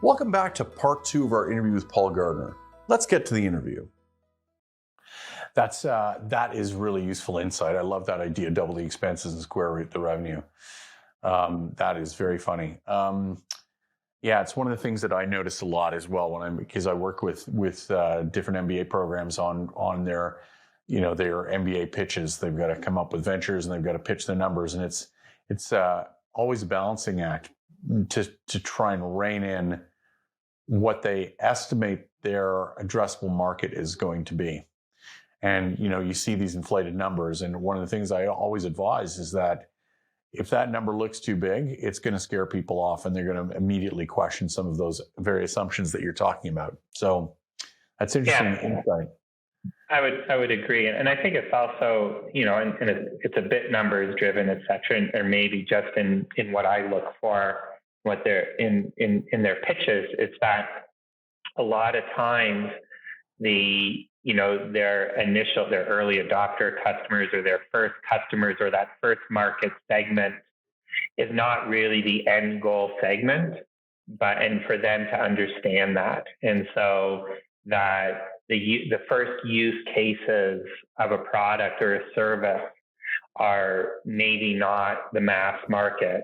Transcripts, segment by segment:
Welcome back to part 2 of our interview with Paul Gardner. Let's get to the interview. That is really useful insight. I love that idea, double the expenses and square root the revenue. That is very funny. Yeah, it's one of the things that I notice a lot as well because I work with different MBA programs on their MBA pitches. They've got to come up with ventures and they've got to pitch their numbers, and it's always a balancing act to try and rein in what they estimate their addressable market is going to be. And, you see these inflated numbers. And one of the things I always advise is that if that number looks too big, it's going to scare people off and they're going to immediately question some of those very assumptions that you're talking about. So that's interesting insight. I would agree. And I think it's also, and it's a bit numbers driven, et cetera, or maybe just in what I look for, what they're in their pitches, it's that a lot of times their early adopter customers or their first customers or that first market segment is not really the end goal segment, and for them to understand that. And so that the first use cases of a product or a service are maybe not the mass market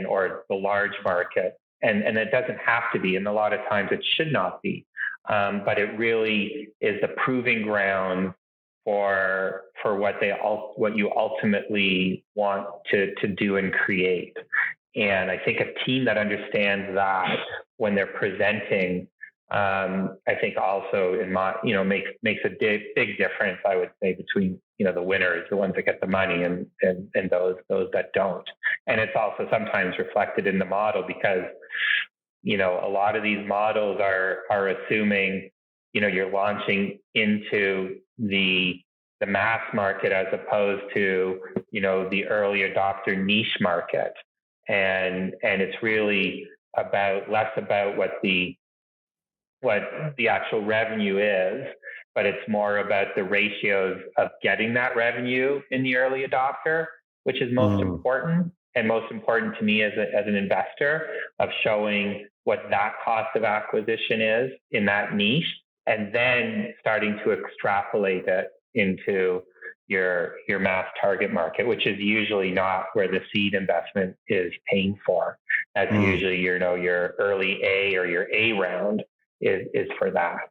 or the large market. And it doesn't have to be, and a lot of times it should not be. But it really is a proving ground for what you ultimately want to do and create. And I think a team that understands that when they're presenting, I think also makes a big difference, I would say, between the winners, the ones that get the money, and those that don't. And it's also sometimes reflected in the model because a lot of these models are assuming you're launching into the mass market as opposed to the early adopter niche market, and it's really less about what the actual revenue is, but it's more about the ratios of getting that revenue in the early adopter, which is most important, and most important to me as an investor, of showing what that cost of acquisition is in that niche, and then starting to extrapolate it into your mass target market, which is usually not where the seed investment is paying for. That's usually your early A or your A round is for that.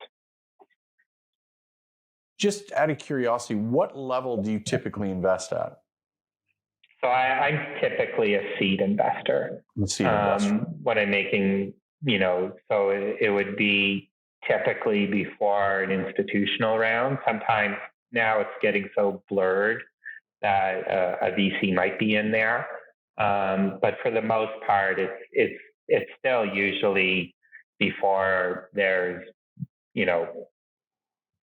Just out of curiosity, what level do you typically invest at? So I'm typically a seed investor. When I'm making, so it would be typically before an institutional round. Sometimes now it's getting so blurred that a VC might be in there. But for the most part, it's still usually before there's,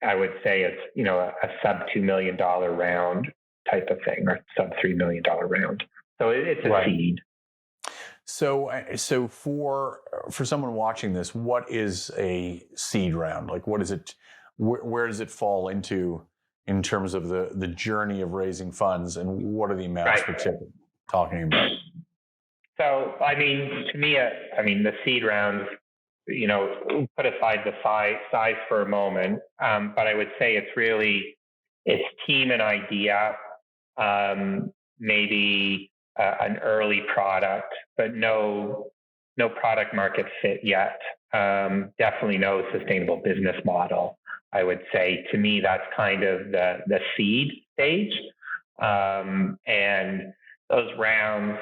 I would say it's, a sub $2 million round type of thing, or sub $3 million round. So it's a seed. So for someone watching this, what is a seed round? Like, what is it? Where does it fall into in terms of the journey of raising funds, and what are the amounts we're talking about? So, to me, the seed rounds, put aside the size for a moment, but I would say it's team and idea, maybe an early product, but no product market fit yet. Definitely no sustainable business model. I would say, to me, that's kind of the seed stage. And those rounds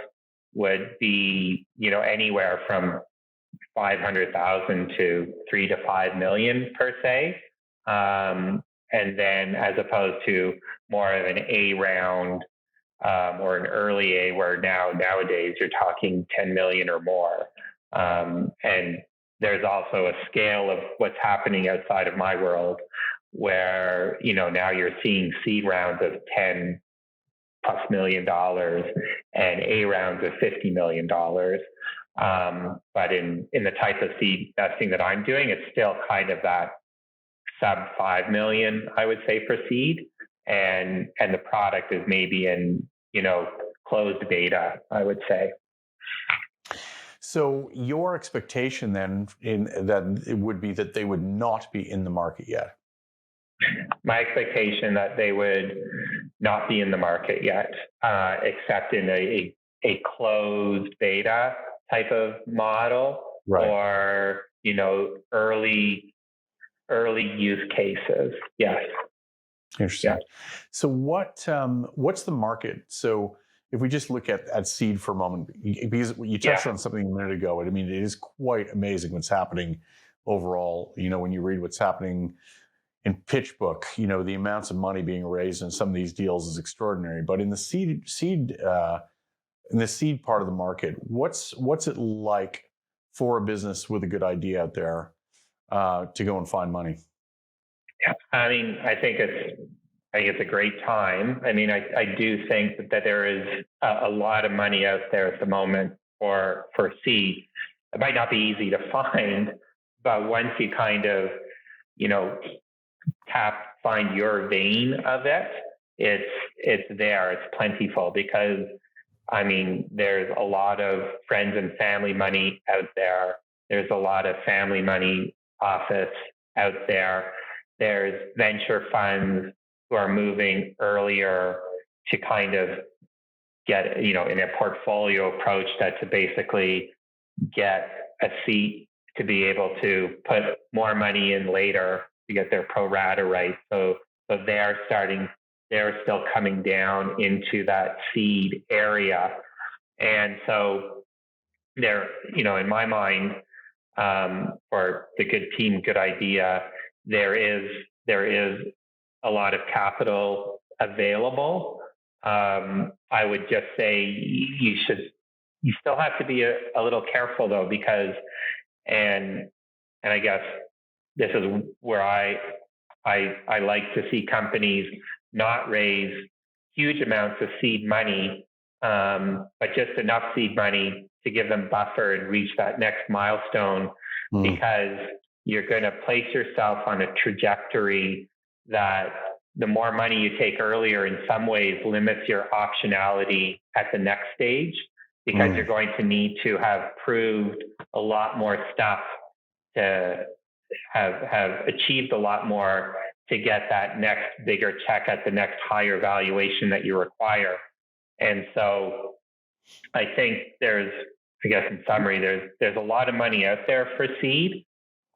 would be, anywhere from 500,000 to 3 to 5 million per se. And then, as opposed to more of an A round, or an early A, where nowadays you're talking 10 million or more. And there's also a scale of what's happening outside of my world, where, now you're seeing seed rounds of $10+ million and A rounds of $50 million. But in the type of seed investing that I'm doing, it's still kind of that sub 5 million, I would say, for seed. And the product is maybe in, closed beta, I would say. So your expectation then in that it would be that they would not be in the market yet. My expectation that they would not be in the market yet, except in a closed beta type of model, Right. or early use cases. Yes. Interesting. Yeah. So what's the market? So if we just look at seed for a moment, because you touched Yeah. on something a minute ago, I mean, it is quite amazing what's happening overall. When you read what's happening in PitchBook, the amounts of money being raised in some of these deals is extraordinary. But in the seed part of the market, what's it like for a business with a good idea out there to go and find money? Yeah. I mean, I think it's a great time. I mean, I do think that there is a lot of money out there at the moment for seed. It might not be easy to find, but once you kind of, you know, find your vein of it, it's there. It's plentiful because I mean, there's a lot of friends and family money out there. There's a lot of family money office out there. There's venture funds who are moving earlier to kind of get, in a portfolio approach to basically get a seat to be able to put more money in later to get their pro rata right. So they're still coming down into that seed area. And so there, in my mind, for the good team, good idea, there is a lot of capital available. I would just say you still have to be a little careful though, because, and I guess this is where I like to see companies not raise huge amounts of seed money, but just enough seed money to give them buffer and reach that next milestone, because you're going to place yourself on a trajectory that the more money you take earlier in some ways limits your optionality at the next stage, because you're going to need to have proved a lot more stuff, to have achieved a lot more to get that next bigger check at the next higher valuation that you require. And so I think I guess in summary, there's a lot of money out there for seed.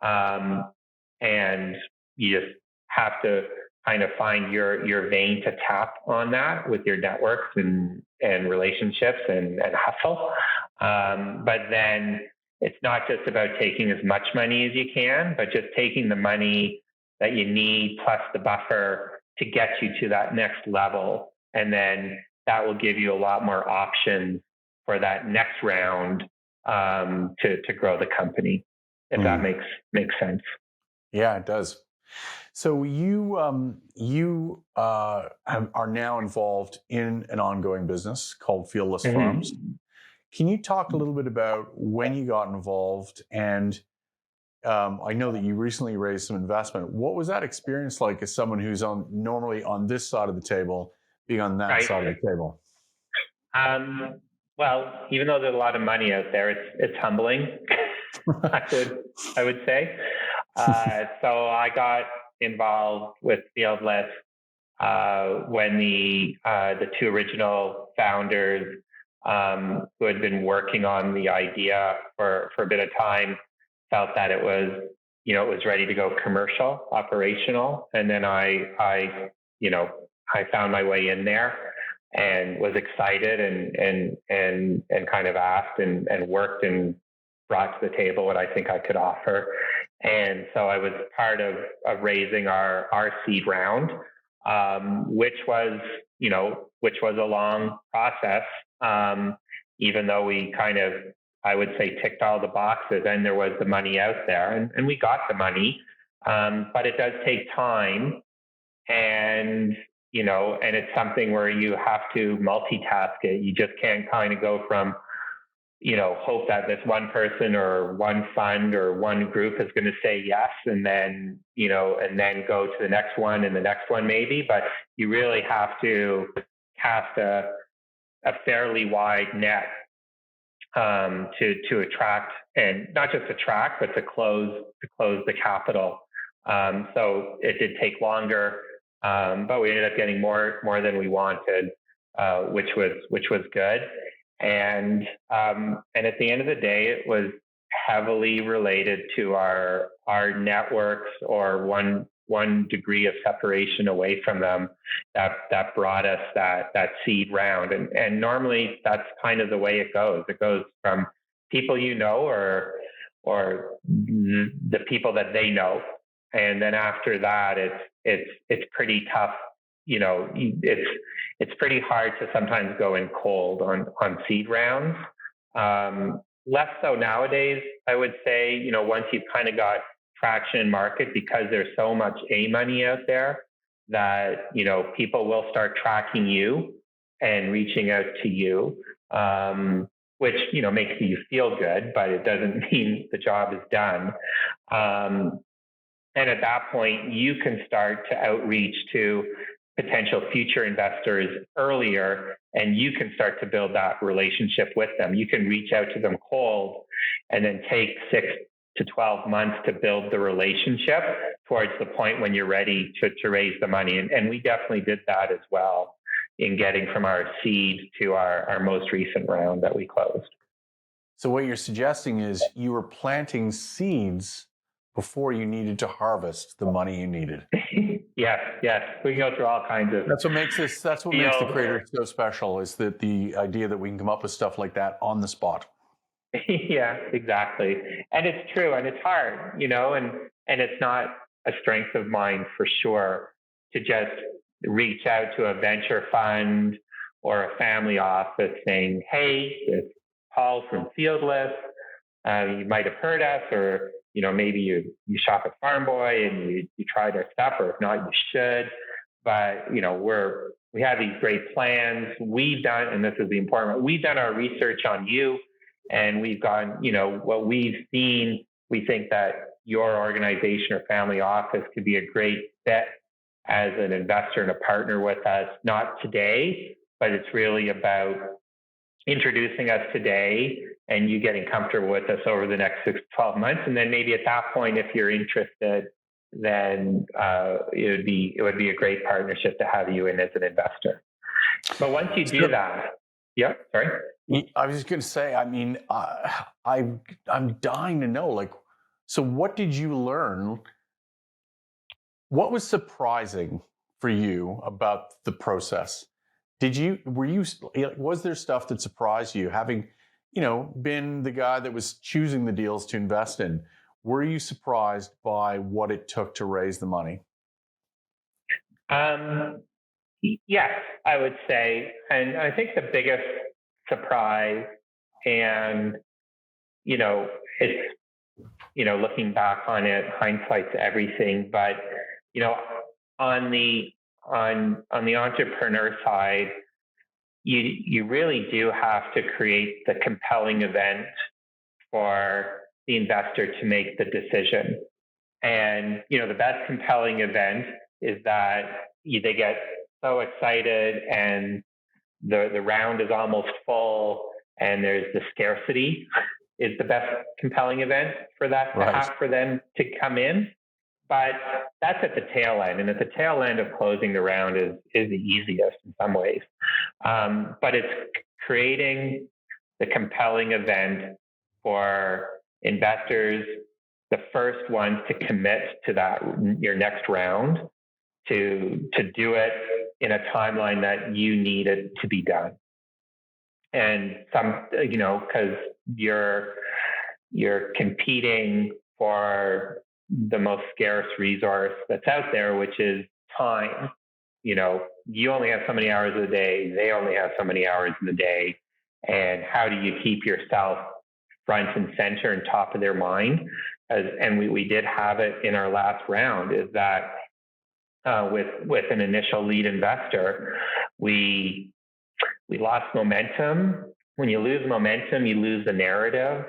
And you just have to kind of find your vein to tap on that with your networks and relationships and hustle. But then it's not just about taking as much money as you can, but just taking the money that you need plus the buffer to get you to that next level. And then that will give you a lot more options for that next round, to grow the company, if that makes sense. Yeah, it does. So you are now involved in an ongoing business called Fieldless Farms. Can you talk a little bit about when you got involved? And I know that you recently raised some investment. What was that experience like as someone who's normally on this side of the table, being on that side of the table? Well, even though there's a lot of money out there, it's humbling. I would say. So I got involved with Fieldless when the two original founders, who had been working on the idea for a bit of time, felt that it was ready to go commercial, operational, and then I found my way in there and was excited and kind of asked and worked and brought to the table what I think I could offer. And so I was part of raising our seed round, which was a long process. Even though we kind of, I would say, ticked all the boxes and there was the money out there, and we got the money. But it does take time, and it's something where you have to multitask it. You just can't kind of go from, hope that this one person or one fund or one group is going to say yes, and then go to the next one and the next one maybe. But you really have to cast a fairly wide net to attract, and not just attract, but to close the capital. So it did take longer, but we ended up getting more than we wanted, which was good. And at the end of the day, it was heavily related to our networks, or one degree of separation away from them, that brought us that seed round. And normally that's kind of the way it goes. It goes from people or the people that they know. And then after that, it's pretty tough. It's pretty hard to sometimes go in cold on seed rounds. Less so nowadays, I would say. Once you've kind of got traction in market, because there's so much money out there, that people will start tracking you and reaching out to you, which makes you feel good, but it doesn't mean the job is done. And at that point, you can start to outreach to potential future investors earlier, and you can start to build that relationship with them. You can reach out to them cold and then take 6 to 12 months to build the relationship towards the point when you're ready to raise the money. And we definitely did that as well in getting from our seed to our most recent round that we closed. So what you're suggesting is you were planting seeds before you needed to harvest the money you needed. Yes. We can go through all kinds of. That's what makes the creator so special, is that the idea that we can come up with stuff like that on the spot. Yeah, exactly. And it's true, and it's hard, and it's not a strength of mine for sure to just reach out to a venture fund or a family office saying, "Hey, it's Paul from Fieldless. You might have heard us, or maybe you shop at Farm Boy and you tried our stuff, or if not, you should. But we have these great plans. We've done, and this is the important one, we've done our research on you, and we've gone, what we've seen. We think that your organization or family office could be a great fit as an investor and a partner with us. Not today, but it's really about introducing us today and you getting comfortable with us over the next 6 to 12 months. And then maybe at that point, if you're interested, then it would be a great partnership to have you in as an investor. But once you do that, yeah, sorry. I was just going to say, I'm dying to know, so what did you learn? What was surprising for you about the process? Was there stuff that surprised you, having, been the guy that was choosing the deals to invest in? Were you surprised by what it took to raise the money? Yes, I would say. And I think the biggest surprise, and, it's, looking back on it, hindsight's everything, but, on the entrepreneur side, you really do have to create the compelling event for the investor to make the decision. And, the best compelling event is that they get so excited and the round is almost full and there's the scarcity is the best compelling event for that to have for them to come in. But that's at the tail end. And at the tail end of closing the round is the easiest in some ways. But it's creating the compelling event for investors, the first ones to commit to that, your next round, to do it in a timeline that you need it to be done. And because you're competing for the most scarce resource that's out there, which is time. You only have so many hours in the day. They only have so many hours in the day. And how do you keep yourself front and center and top of their mind? And we did have it in our last round, is that with an initial lead investor, we lost momentum. When you lose momentum, you lose the narrative.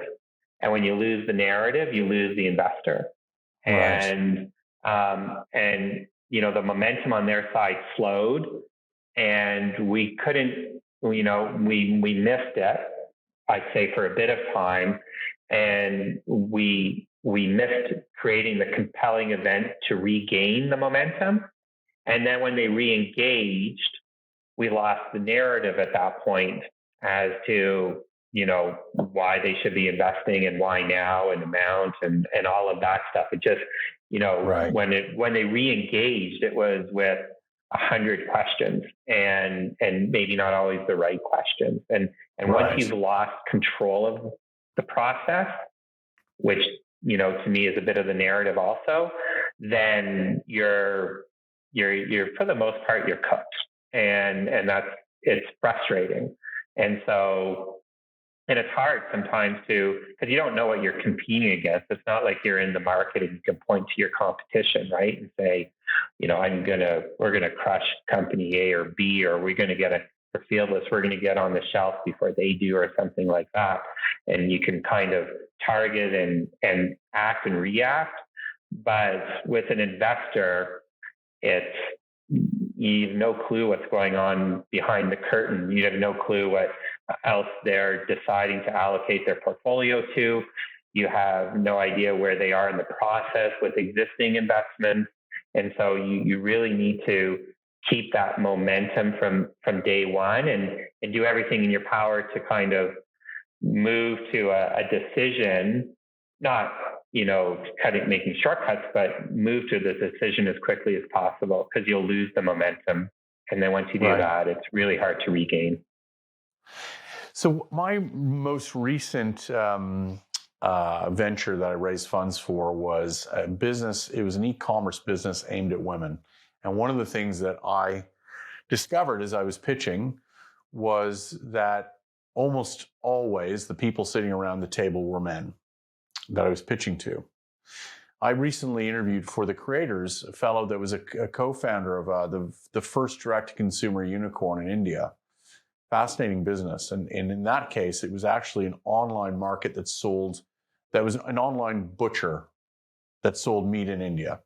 And when you lose the narrative, you lose the investor. Right. And the momentum on their side slowed, and we couldn't, we missed it. I'd say, for a bit of time, and we missed creating the compelling event to regain the momentum. And then when they re-engaged, we lost the narrative at that point as to, why they should be investing and why now and amount and all of that stuff. It just, Right. when they re-engaged, it was with 100 questions and maybe not always the right questions. And once Right. you've lost control of the process, which, to me is a bit of the narrative also, then you're for the most part, you're cooked. And it's frustrating. And so, and it's hard sometimes because you don't know what you're competing against. It's not like you're in the market and you can point to your competition, right? And say, we're going to crush company A or B, or we're going to for Fieldless, we're going to get on the shelf before they do, or something like that. And you can kind of target and act and react. But with an investor, you have no clue what's going on behind the curtain. You have no clue what else they're deciding to allocate their portfolio to. You have no idea where they are in the process with existing investments. And so you really need to keep that momentum from day one and do everything in your power to kind of move to a decision, not making shortcuts, but move to the decision as quickly as possible, because you'll lose the momentum. And then once you do that, it's really hard to regain. So my most recent venture that I raised funds for was a business. It was an e-commerce business aimed at women. And one of the things that I discovered as I was pitching was that almost always the people sitting around the table were men that I was pitching to. I recently interviewed for the creators a fellow that was a co-founder of the first direct-to-consumer unicorn in India. Fascinating business. And in that case, it was actually an online market that was an online butcher that sold meat in India.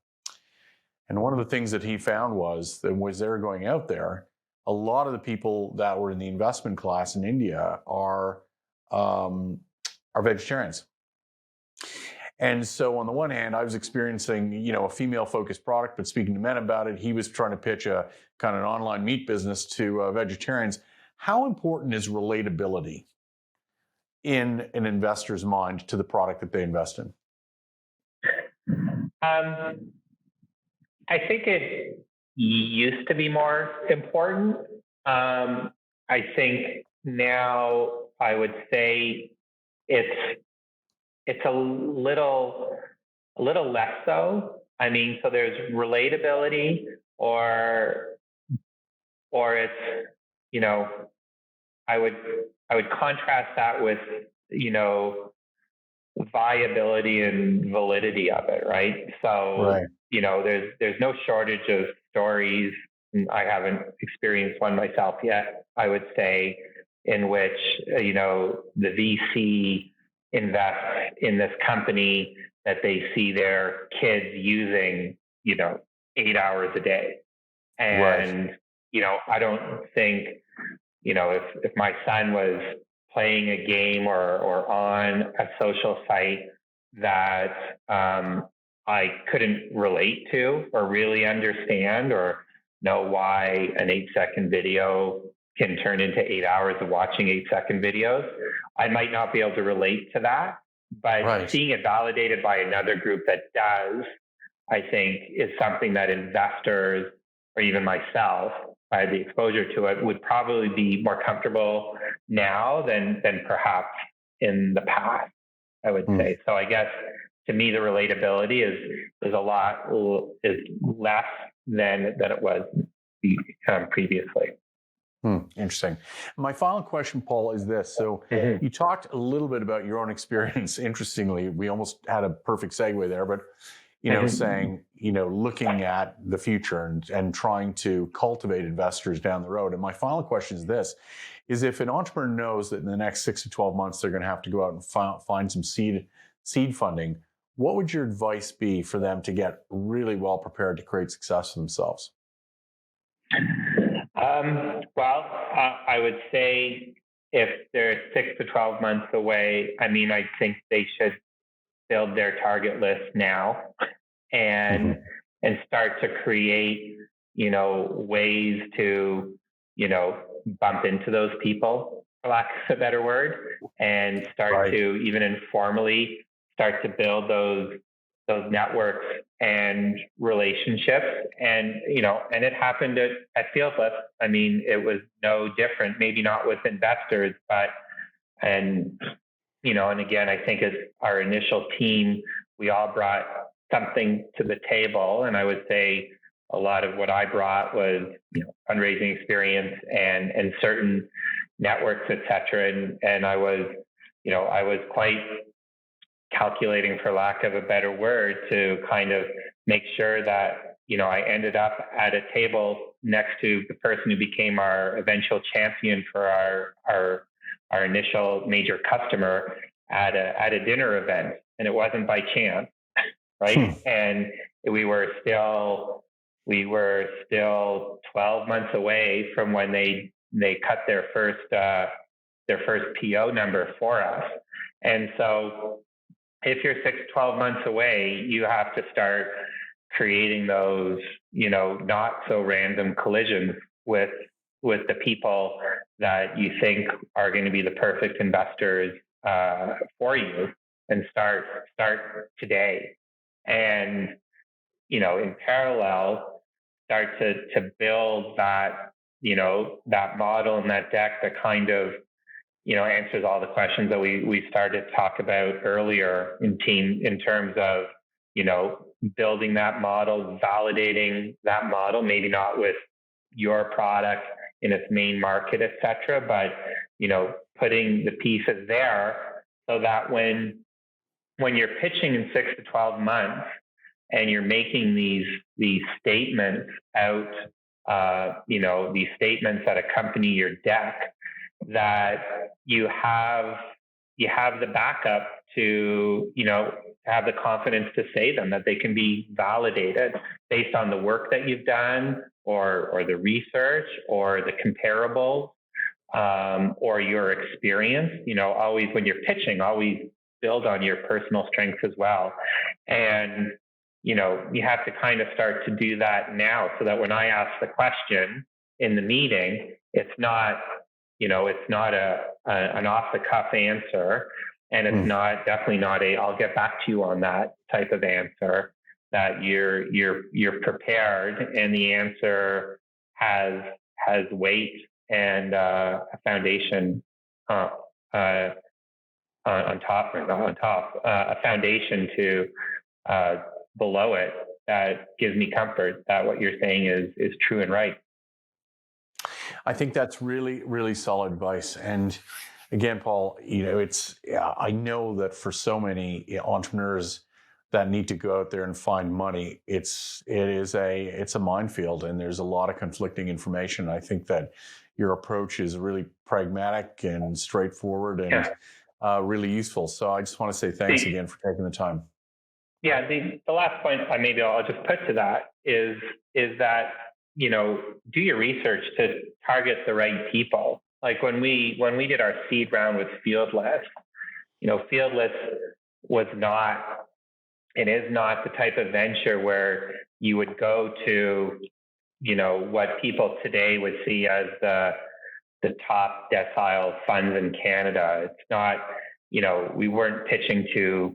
And one of the things that he found was they were going out there, a lot of the people that were in the investment class in India are vegetarians. And so on the one hand, I was experiencing, a female-focused product, but speaking to men about it, he was trying to pitch a kind of an online meat business to vegetarians. How important is relatability in an investor's mind to the product that they invest in? I think it used to be more important. I think now I would say it's a little less so. I mean, so there's relatability, or it's, I would contrast that with, viability and validity of it, right? So, there's no shortage of stories. I haven't experienced one myself yet, I would say, in which, the VC invest in this company that they see their kids using, 8 hours a day. And, I don't think, if my son was playing a game or on a social site that I couldn't relate to or really understand or know why an 8-second video can turn into 8 hours of watching 8-second videos, I might not be able to relate to that. But seeing it validated by another group that does, I think, is something that investors, or even myself, if I had the exposure to it, would probably be more comfortable now than perhaps in the past, I would say. So I guess to me, the relatability is less than it was previously. Interesting. My final question, Paul, is this. So you talked a little bit about your own experience. Interestingly, we almost had a perfect segue there, but saying, looking at the future and trying to cultivate investors down the road. And my final question is this, is if an entrepreneur knows that in the next 6 to 12 months, they're going to have to go out and find some seed funding, what would your advice be for them to get really well prepared to create success for themselves? I would say if they're 6 to 12 months away, I mean, I think they should build their target list now and Mm-hmm. and start to create, ways to, bump into those people, for lack of a better word, and start Right. to even informally start to build those networks and relationships. And and it happened at Fieldless. I mean, it was no different, maybe not with investors, but and and again, I think as our initial team, we all brought something to the table. And I would say a lot of what I brought was, fundraising experience and certain networks, et cetera. And I was quite calculating, for lack of a better word, to kind of make sure that, I ended up at a table next to the person who became our eventual champion for our initial major customer at a dinner event. And it wasn't by chance, right? And we were still 12 months away from when they cut their first PO number for us. And so if you're 6 to 12 months away, you have to start creating those, not so random collisions with the people that you think are going to be the perfect investors for you, and start today. And in parallel, start to build that that model and that deck that kind of answers all the questions that we started to talk about earlier in terms of building that model, validating that model, maybe not with your product in its main market, et cetera, but putting the pieces there so that when you're pitching in 6 to 12 months and you're making these statements out, these statements that accompany your deck, that you have the backup to have the confidence to say them, that they can be validated based on the work that you've done, or the research, or the comparables, or your experience. Always when you're pitching, always build on your personal strengths as well. And you have to kind of start to do that now, so that when I ask the question in the meeting, it's not an off the cuff answer, and it's definitely not I'll get back to you on that type of answer. That you're prepared, and the answer has weight and a foundation on top, a foundation to below it, that gives me comfort that what you're saying is true and right. I think that's really, really solid advice. And again, Paul, I know that for so many entrepreneurs that need to go out there and find money, it's a minefield, and there's a lot of conflicting information. I think that your approach is really pragmatic and straightforward, and really useful. So I just want to say thanks again for taking the time. Yeah, the last point maybe I'll just put to that is that do your research to target the right people. Like when we did our seed round with Fieldless, Fieldless was not, it is not the type of venture where you would go to, what people today would see as the top decile funds in Canada. It's not, we weren't pitching to,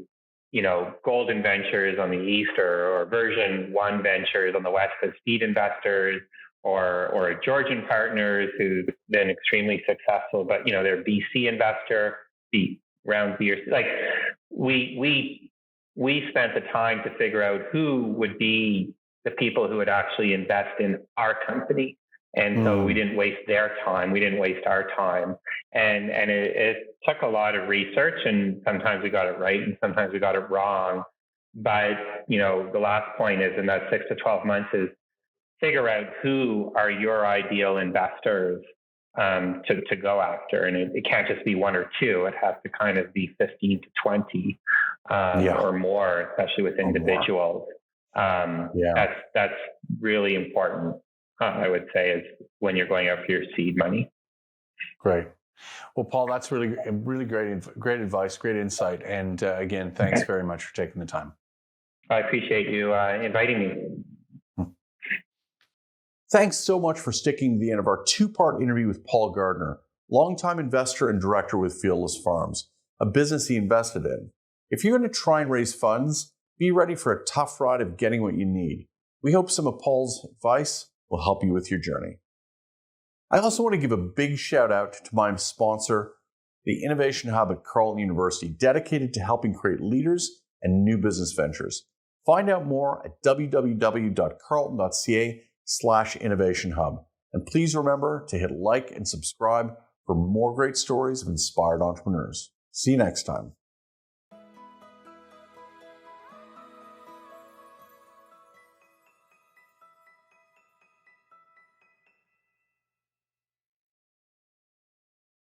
Golden Ventures on the East, or Version 1 Ventures on the West as seed investors, or a Georgian Partners who's been extremely successful, but they're BC investor, round B. Like we spent the time to figure out who would be the people who would actually invest in our company. And so we didn't waste their time. We didn't waste our time. And it took a lot of research, and sometimes we got it right and sometimes we got it wrong. But, the last point is, in that 6 to 12 months, is figure out who are your ideal investors to go after. And it can't just be one or two. It has to kind of be 15 to 20 or more, especially with individuals. That's really important. I would say, is when you're going after your seed money. Great. Well, Paul, that's really great advice, great insight. And again, thanks very much for taking the time. I appreciate you inviting me. Thanks so much for sticking to the end of our two-part interview with Paul Gardner, longtime investor and director with Fieldless Farms, a business he invested in. If you're going to try and raise funds, be ready for a tough ride of getting what you need. We hope some of Paul's advice will help you with your journey. I also want to give a big shout out to my sponsor, the Innovation Hub at Carleton University, dedicated to helping create leaders and new business ventures. Find out more at www.carleton.ca/innovation hub. And please remember to hit like and subscribe for more great stories of inspired entrepreneurs. See you next time.